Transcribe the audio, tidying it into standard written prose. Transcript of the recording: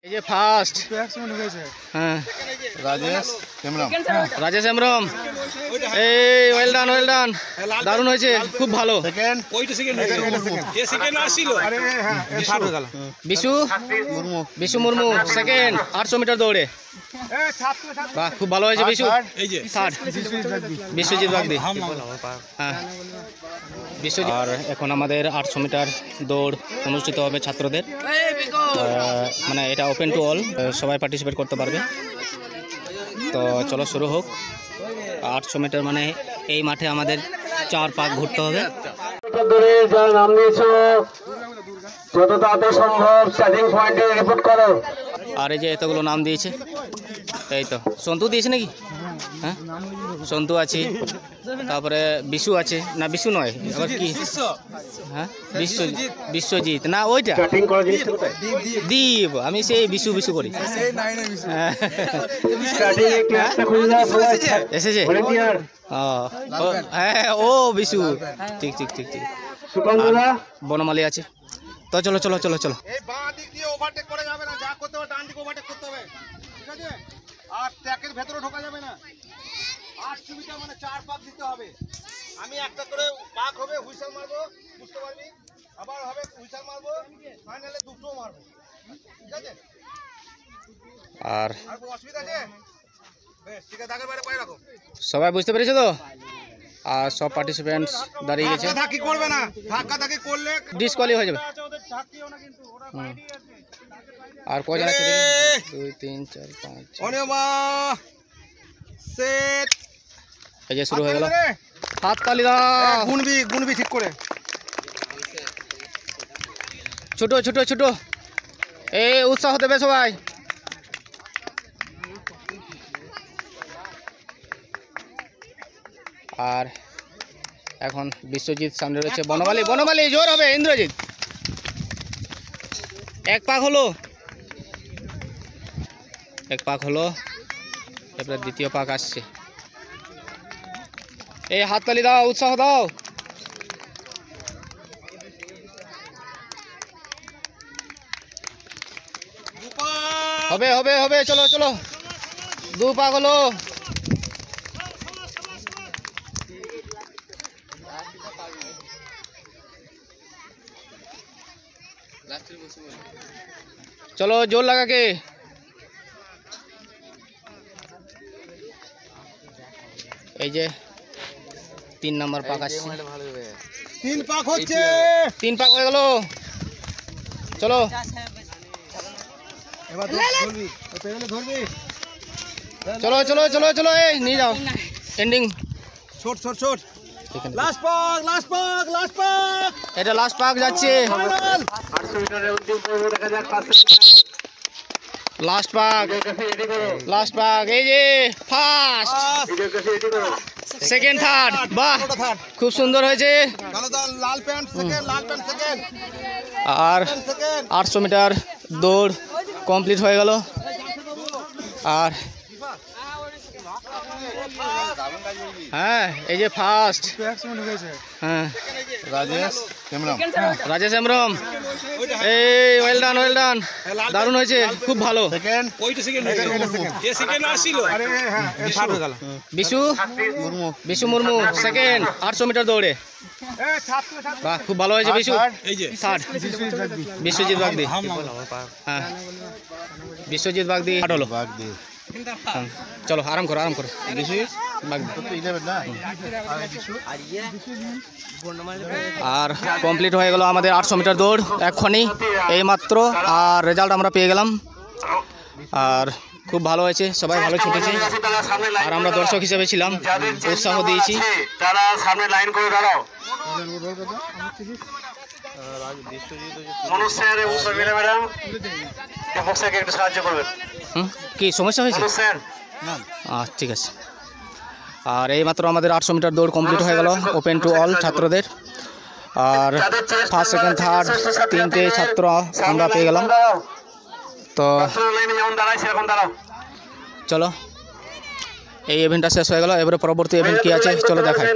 এই যে ফার্স্ট হ্যাঁ রাজেশ হেমব্রম এই ওয়েল ডান দারুণ হয়েছে খুব ভালো। বিশু মুর্মু সেকেন্ড 800 মিটার দৌড়ে বাহ খুব ভালো হয়েছে বিশু। থার্ড বিশ্বজিৎ বাগদি হ্যাঁ বিশ্বজিৎ। আর এখন আমাদের 800 মিটার দৌড় অনুষ্ঠিত হবে ছাত্রদের, মানে এটা ওপেন টু অল, সবাই পার্টিসিপেট করতে পারবে। তো চলো শুরু হোক। 800 মিটার মানে এই মাঠে আমাদের 4 পাক ঘুরতে হবে। নাম দিয়েছো যত তাড়াতাড়ি সম্ভব স্টার্টিং পয়েন্টে রিপোর্ট করো। আর এই যে এতগুলো নাম দিয়েছে, এই তো সন্তু দিয়েছে নাকি? হ্যাঁ সন্তু আছে, তারপরে বিশু আছে, না বিশু নয় আবার কি, হ্যাঁ বিশ্বজিৎ না ওইটা দীপ, আমি সেই বিশু করি। এসেছে হ্যাঁ ও বিশু, ঠিক বনমালী আছে। তো চলো এই বাঁ দিক দিয়ে ওভারটেক করা যাবে না, যা করতে হবে ডান দিকে ওভারটেক করতে হবে, ঠিক আছে? আর ট্র্যাকের ভেতরে ঢোকা যাবে না। 800 মিটার মানে 4 পাক দিতে হবে। আমি একটা করে পাক হবে, হুইসেল মারবো, বুঝতে পারবি? আবার হবে হুইসেল মারবো, ফাইনালে দুটো মারবো, ঠিক আছে? আর কোনো অসুবিধা আছে? বেশ, ঠিক আছে, দাগের বাইরে পায়ে রাখো। সবাই বুঝতে পেরেছো তো? আর সব পার্টিসিপেন্টস দাঁড়িয়ে গেছে। ধাক্কি করবে না, ধাক্কি করলে ডিসকোয়ালি হয়ে যাবে। আর কয়জন আছে? 2 3 4 5 অনিমা সেট। এই যে শুরু হয়ে গেল, হাত তালি দাও। গুনবি ঠিক করে। ছোট এই উৎসাহ দেবে সবাই। আর এখন বিশ্বজিৎ সামনে রয়েছে, বনমালী জোর হবে, ইন্দ্রজিৎ এক পাক হলো, এরপরে দ্বিতীয় পাক আসছে। এই হাততালি দাও, উৎসাহ দাও। হবে চলো 2 পাক হলো। চলো জোর লাগা কে। এই যে 3 নাম্বার পাক আসছে, 3 পাক হচ্ছে, 3 পাক হয়ে গেল। চলো এবার ধরবি, ধরবি। চলো এই নিয়ে যাও এন্ডিং। ছোট লাস্ট পাক এটা লাস্ট পাক যাচ্ছে। 800 মিটারের অন্তিম পর্ব দেখা যাক। লাস্ট পাক এই যে ফার্স্ট সেকেন্ড থার্ড, বাহ খুব সুন্দর হয়েছে। লাল প্যান্ট সেকেন্ড। আর 800 মিটার দৌড় কমপ্লিট হয়ে গেল। আর হ্যাঁ এই যে ফার্স্ট হ্যাঁ রাজেশ হেমব্রম এই ওয়েল ডান দারুণ হয়েছে খুব ভালো। বিশু মুর্মু সেকেন্ড 800 মিটার দৌড়ে বাহ খুব ভালো হয়েছে বিশু। থার্ড বিশ্বজিৎ বাগদি হ্যাঁ বিশ্বজিৎ বাগদি হলো। চলো আরাম করো আর কমপ্লিট হয়ে গেল আমাদের 800 মিটার দৌড় এক্ষুনি এই মাত্র। আর রেজাল্ট আমরা পেয়ে গেলাম। আর খুব ভালো হয়েছে, সবাই ভালো ছুটেছে। আর আমরা দর্শক হিসেবে ছিলাম, উৎসাহ দিয়েছি। তারা সামনে লাইন করে দাঁড়াও। কি সমস্যা হয়েছে? ঠিক আছে। আর এইমাত্র আমাদের 800 মিটার দৌড় কমপ্লিট হয়ে গেল ওপেন টু অল ছাত্রদের। আর ফার্স্ট সেকেন্ড থার্ড 3টে ছাত্র আমরা পেয়ে গেলাম। তো চলো এই ইভেন্টটা শেষ হয়ে গেল, এবারে পরবর্তী ইভেন্ট কি আছে চলো দেখাই।